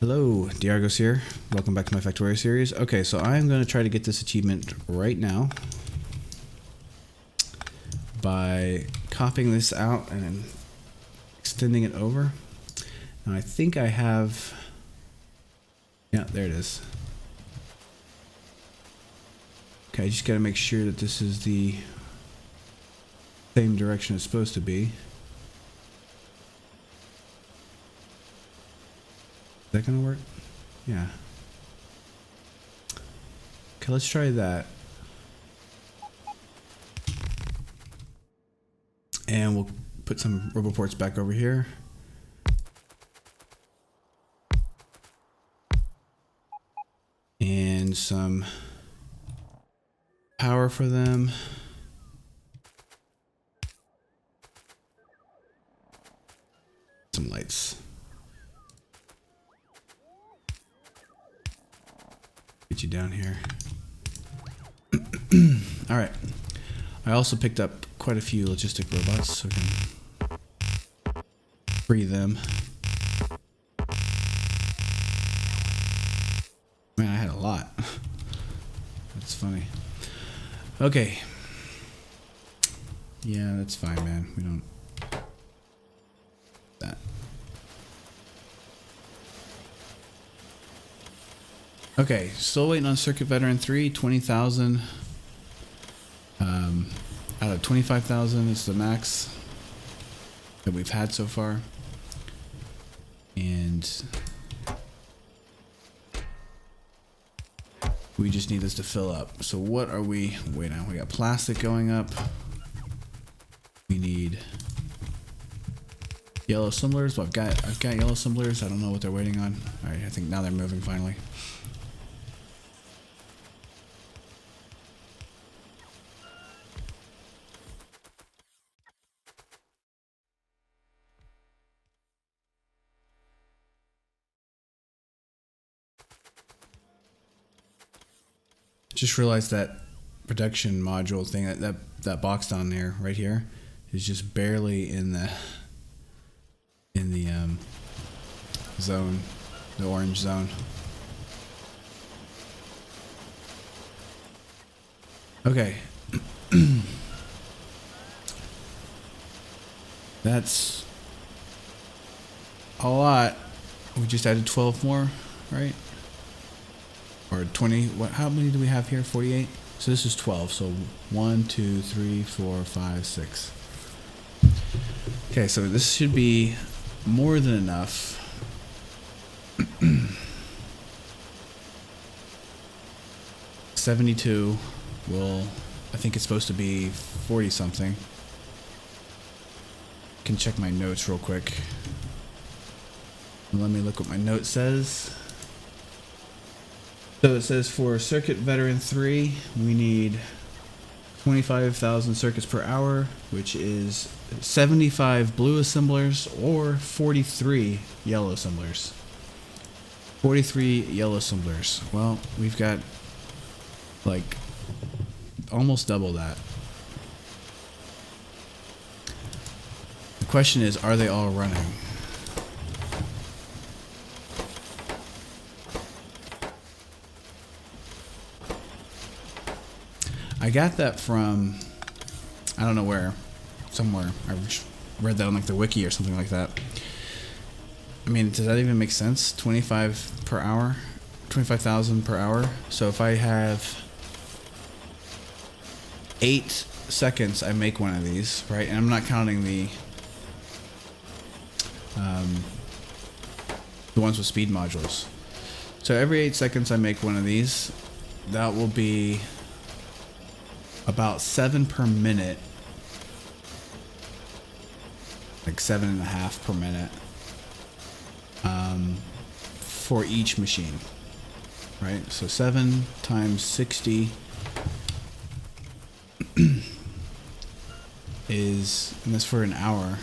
Hello, Diargos here. Welcome back to my Factorio series. Okay, so I'm going to try to get this achievement right now by copying this out and then extending it over. Now I think I have... Yeah, there it is. Okay, I just got to make sure that this is the same direction it's supposed to be. Is that gonna work? Yeah. Okay, let's try that. And we'll put some roboports back over here. And some power for them. Some lights. Get you down here. All right. I also picked up quite a few logistic robots, so we can free them. Man, I had a lot. That's funny. Okay. Yeah, that's fine, man. We don't... that. Okay, still waiting on Circuit Veteran 3, 20,000. Out of 25,000 is the max that we've had so far. And we just need this to fill up. So what are we waiting on? We got plastic going up. We need yellow assemblers. Well, I've got yellow assemblers. I don't know what they're waiting on. All right, I think now they're moving finally. Just realized that production module thing, that box down there, right here, is just barely in the zone, the orange zone. Okay. That's a lot. We just added 12 more, right? Or 20, what, how many do we have here? 48? So this is 12, so 1, 2, 3, 4, 5, 6. Okay, so this should be more than enough. 72 will, I think it's supposed to be 40 something. Can check my notes real quick. Let me look what my note says. So it says for Circuit Veteran 3, we need 25,000 circuits per hour, which is 75 blue assemblers or 43 yellow assemblers. 43 yellow assemblers. Well, we've got like almost double that. The question is, are they all running? I got that from, I don't know where, somewhere. I read that on like the wiki or something like that. I mean, does that even make sense? 25 per hour? 25,000 per hour? So if I have 8 seconds, I make one of these, right? And I'm not counting the ones with speed modules. So every 8 seconds I make one of these. That will be about 7 per minute, like 7.5 per minute, for each machine, right? So 7 times 60 is, and that's for an hour.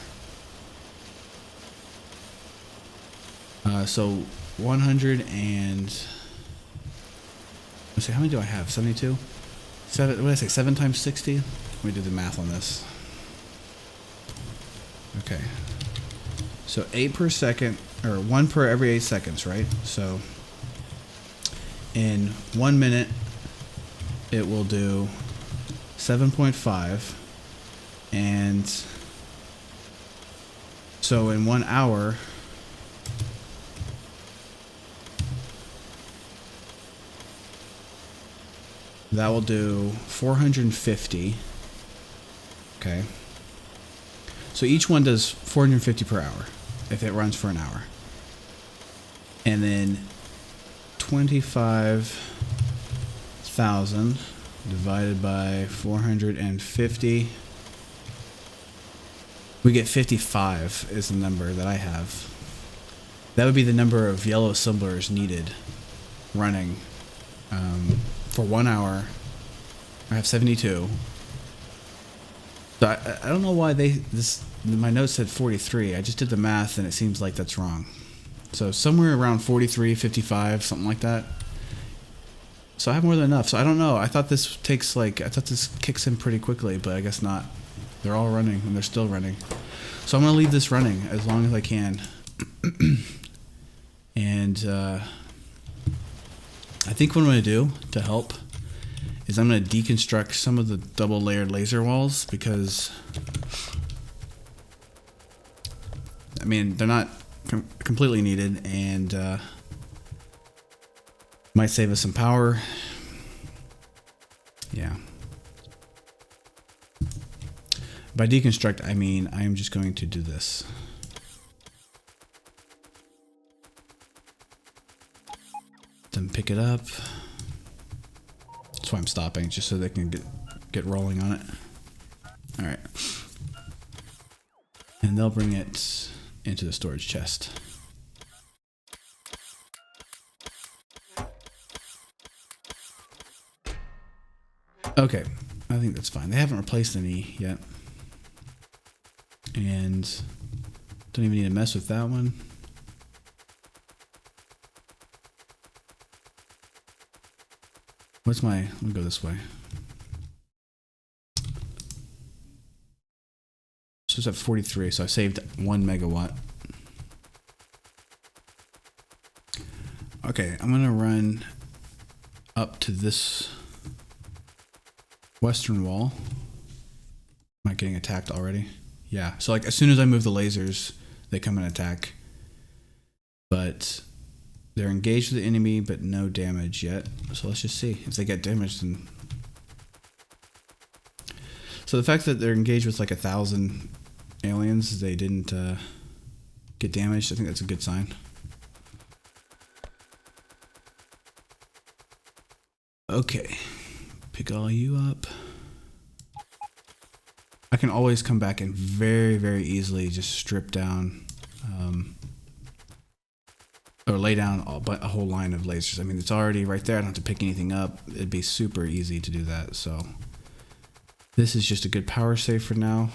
So 100 and, let's see, how many do I have? 72? 7, what did I say? 7 times 60? Let me do the math on this. Okay. So 8 per second or 1 per every 8 seconds, right? So in 1 minute, it will do 7.5, and so in 1 hour, that will do 450. Okay. So each one does 450 per hour if it runs for an hour. And then 25,000 divided by 450. We get 55 is the number that I have. That would be the number of yellow assemblers needed running for 1 hour. I have 72. So I don't know why my notes said 43. I just did the math and it seems like that's wrong. So somewhere around 43, 55, something like that. So I have more than enough. So I don't know. I thought this kicks in pretty quickly, but I guess not. They're all running and they're still running. So I'm going to leave this running as long as I can. And I think what I'm going to do to help is I'm going to deconstruct some of the double layered laser walls because, I mean, they're not completely needed and might save us some power. Yeah. By deconstruct, I mean I am just going to do this. Then pick it up. That's why I'm stopping, just so they can get rolling on it. All right. And they'll bring it into the storage chest. Okay, I think that's fine. They haven't replaced any yet. And don't even need to mess with that one. Let me go this way. So it's at 43, so I saved 1 megawatt. Okay, I'm gonna run up to this western wall. Am I getting attacked already? Yeah, so like as soon as I move the lasers, they come and attack. But they're engaged with the enemy, but no damage yet. So let's just see if they get damaged. Then. So the fact that they're engaged with like 1,000 aliens, they didn't get damaged. I think that's a good sign. Okay, pick all you up. I can always come back and very, very easily just strip down or lay down a whole line of lasers. I mean, it's already right there. I don't have to pick anything up. It'd be super easy to do that. So this is just a good power save for now.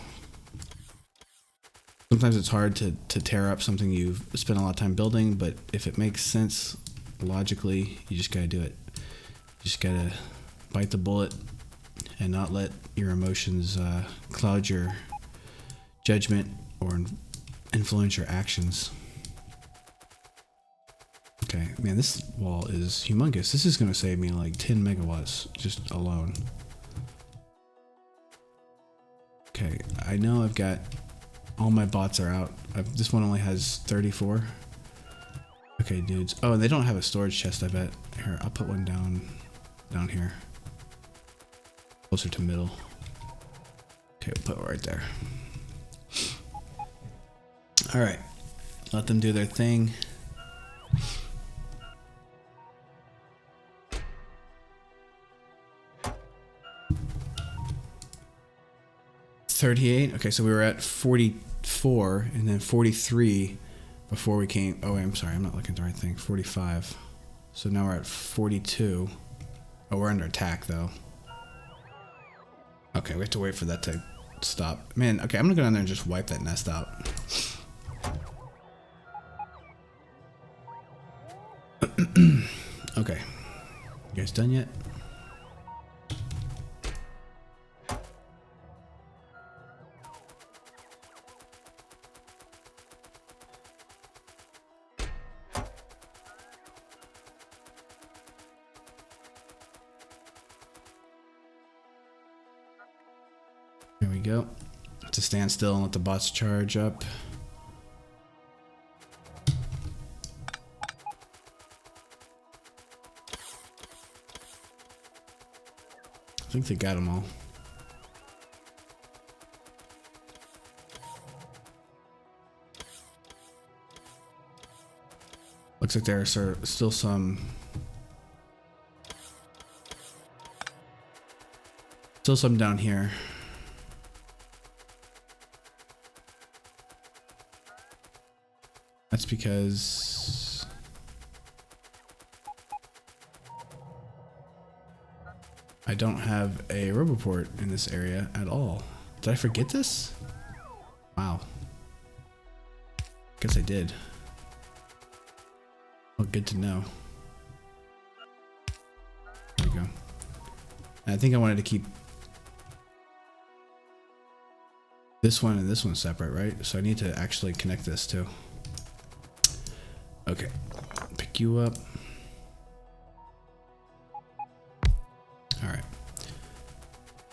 Sometimes it's hard to tear up something you've spent a lot of time building, but if it makes sense logically, you just gotta do it. You just gotta bite the bullet and not let your emotions cloud your judgment or influence your actions. Okay, man, this wall is humongous. This is going to save me like 10 megawatts just alone. Okay, I know I've got all my bots are out. This one only has 34. Okay, dudes. Oh, and they don't have a storage chest, I bet. Here, I'll put one down here. Closer to middle. Okay, we'll put it right there. All right, let them do their thing. Okay, so we were at 44 and then 43 before we came. Oh, wait, I'm sorry, I'm not looking at the right thing. 45. So now we're at 42. Oh, we're under attack though. Okay, we have to wait for that to stop. Man, okay, I'm gonna go down there and just wipe that nest out. Okay, you guys done yet? go. To stand still and let the bots charge up. I think they got them all. Looks like there are still some down here. That's because I don't have a roboport in this area at all. Did I forget this? Wow. Guess I did. Well, good to know. There we go. And I think I wanted to keep this one and this one separate, right? So I need to actually connect this too. Okay, pick you up. All right.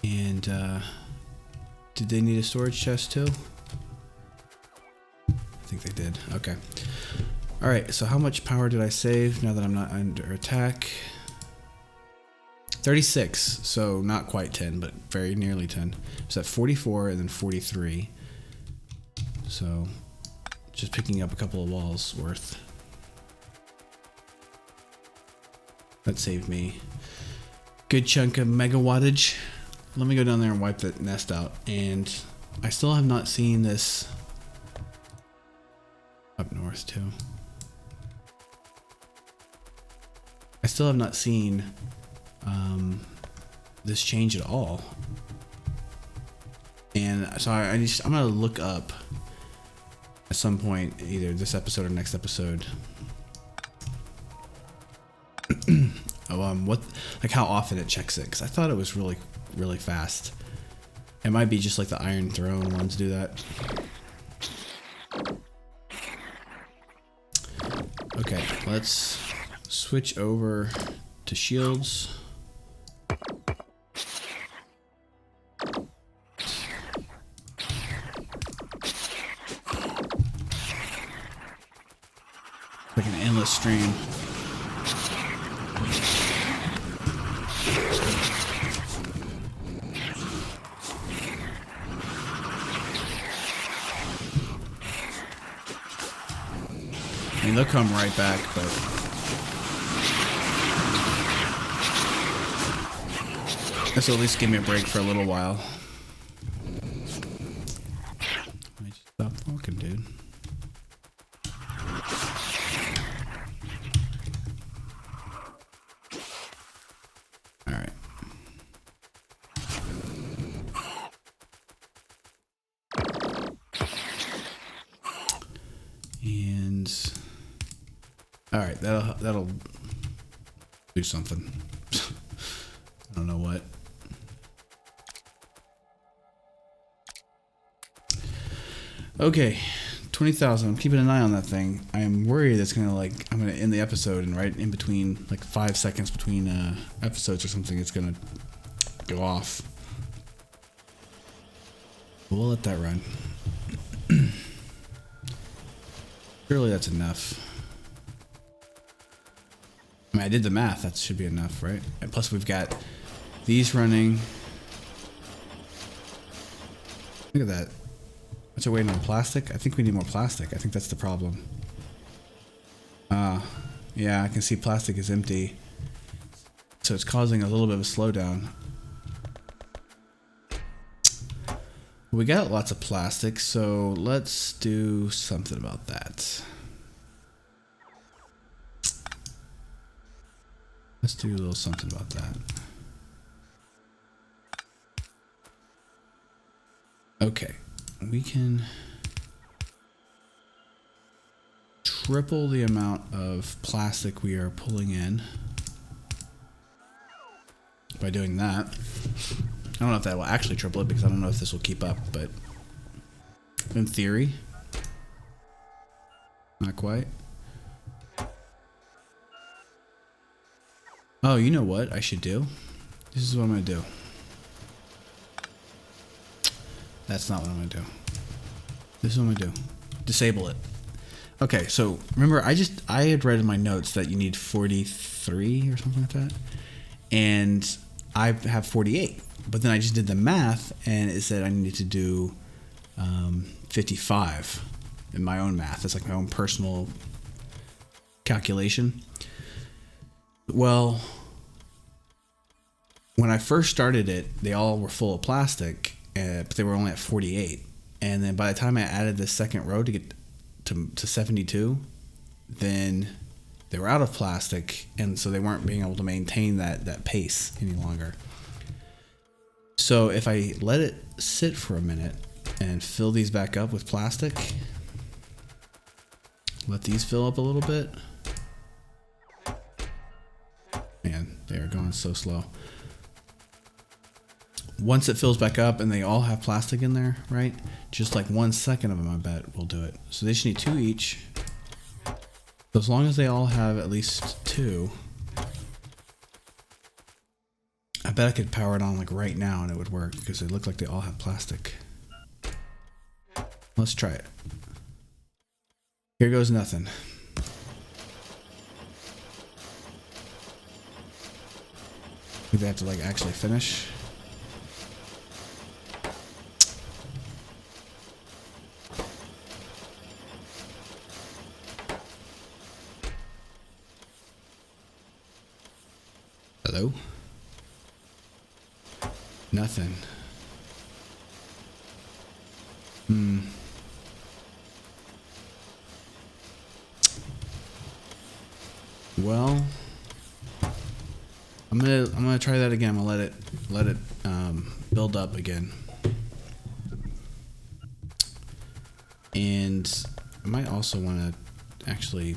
And did they need a storage chest too? I think they did. Okay. All right, so how much power did I save now that I'm not under attack? 36, so not quite 10, but very nearly 10. So at 44 and then 43. So just picking up a couple of walls worth. That saved me a good chunk of megawattage. Let me go down there and wipe the nest out. And I still have not seen this up north too. I still have not seen this change at all. And so I'm gonna look up at some point, either this episode or next episode, what, like how often it checks it, because I thought it was really fast. It might be just like the Iron Throne ones do that. Okay, let's switch over to shields. Like an endless stream. I mean, they'll come right back, but this will at least give me a break for a little while. I just stop walking, dude. All right. And all right, that'll do something. I don't know what. Okay, 20,000. I'm keeping an eye on that thing. I'm worried it's gonna I'm gonna end the episode and right in between, like 5 seconds between episodes or something, it's gonna go off. We'll let that run. Surely that's enough. I mean, I did the math. That should be enough, right? And plus, we've got these running. Look at that. What's our waiting on plastic? I think we need more plastic. I think that's the problem. Yeah, I can see plastic is empty. So it's causing a little bit of a slowdown. We got lots of plastic, so let's do something about that. Let's do a little something about that. Okay, we can triple the amount of plastic we are pulling in by doing that. I don't know if that will actually triple it because I don't know if this will keep up, but in theory, not quite. Oh, you know what I should do? This is what I'm gonna do. That's not what I'm gonna do. This is what I'm gonna do. Disable it. Okay, so remember I had read in my notes that you need 43 or something like that. And I have 48. But then I just did the math and it said I needed to do 55 in my own math. It's like my own personal calculation. Well, when I first started it, they all were full of plastic, but they were only at 48. And then by the time I added the second row to get to 72, then they were out of plastic, and so they weren't being able to maintain that pace any longer. So if I let it sit for a minute and fill these back up with plastic, let these fill up a little bit. Man, they are going so slow. Once it fills back up and they all have plastic in there, right? Just like 1 second of them, I bet, will do it. So they should need 2 each. So as long as they all have at least 2, I bet I could power it on like right now and it would work because they look like they all have plastic. Let's try it. Here goes nothing. They have to like actually finish. Hello? Nothing. Well, I'm gonna try that again. I'm gonna let it build up again. And I might also want to actually.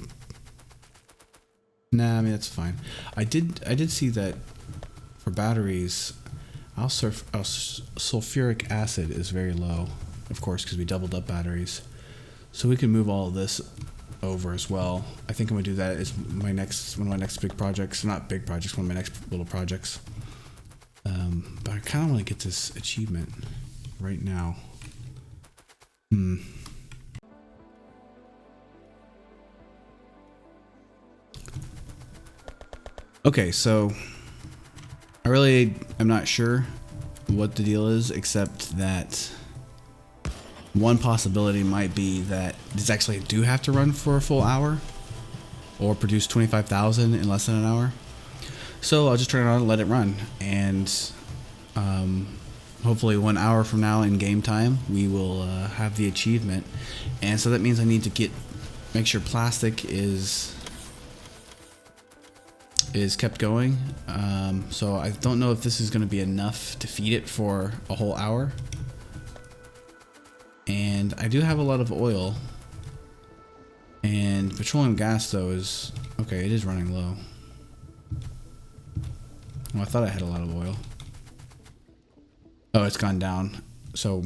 Nah, I mean that's fine. I did see that for batteries, sulfuric acid is very low, of course, because we doubled up batteries. So we can move all of this over as well. I think I'm gonna do that as one of my next big projects. Not big projects, one of my next little projects. But I kind of want to get this achievement right now. Okay, so I really am not sure what the deal is, except that one possibility might be that these actually do have to run for a full hour or produce 25,000 in less than an hour. So I'll just turn it on and let it run. And hopefully 1 hour from now in game time, we will have the achievement. And so that means I need to make sure plastic is kept going. So I don't know if this is going to be enough to feed it for a whole hour. And I do have a lot of oil. And petroleum gas though is okay, it is running low. Well, I thought I had a lot of oil. Oh, it's gone down. So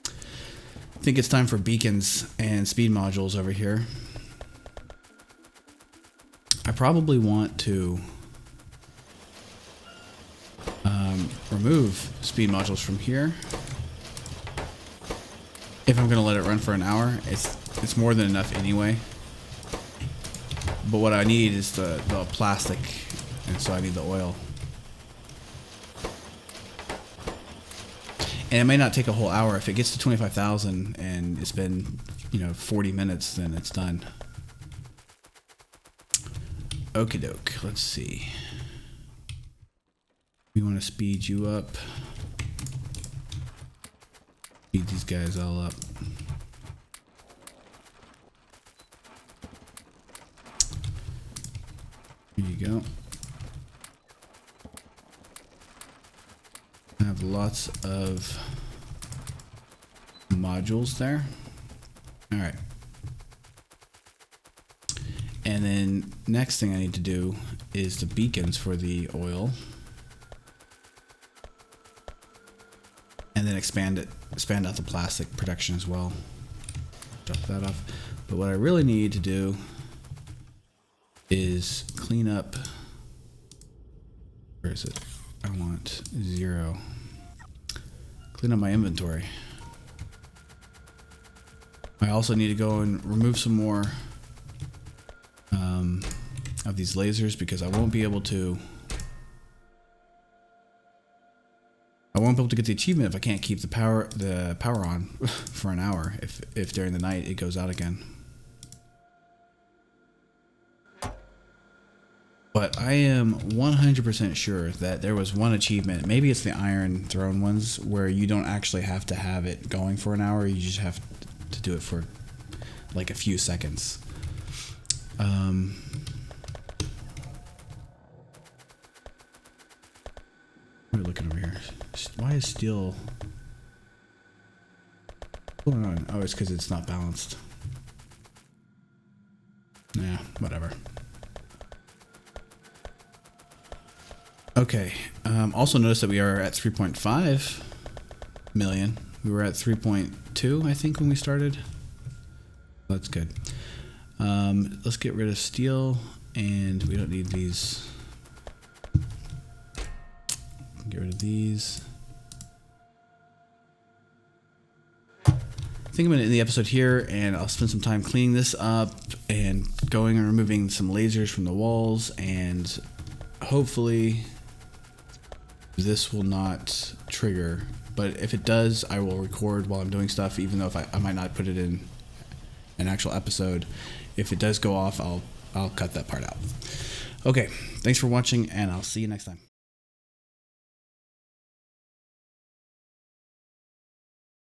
I think it's time for beacons and speed modules over here. I probably want to remove speed modules from here. If I'm gonna let it run for an hour, it's more than enough anyway. But what I need is the plastic, and so I need the oil. And it may not take a whole hour. If it gets to 25,000 and it's been 40 minutes, then it's done. Okie doke, let's see. We want to speed you up. Speed these guys all up. Here you go. I have lots of modules there. All right. And then next thing I need to do is the beacons for the oil. And then expand out the plastic production as well. Drop that off. But what I really need to do is clean up. Where is it? I want 0. clean up my inventory. I also need to go and remove some more of these lasers because I won't be able to get the achievement if I can't keep the power on for an hour if during the night it goes out again. But I am 100% sure that there was one achievement, maybe it's the Iron Throne ones, where you don't actually have to have it going for an hour, you just have to do it for like a few seconds. We're looking over here. Why is steel... What's going on? Oh, it's because it's not balanced. Yeah, whatever. Okay. Also notice that we are at 3.5 million. We were at 3.2, I think, when we started. That's good. Let's get rid of steel, and we don't need these. Get rid of these. I think I'm going to end the episode here, and I'll spend some time cleaning this up and going and removing some lasers from the walls, and hopefully this will not trigger. But if it does, I will record while I'm doing stuff, even though if I might not put it in an actual episode. If it does go off, I'll cut that part out. Okay, thanks for watching, and I'll see you next time.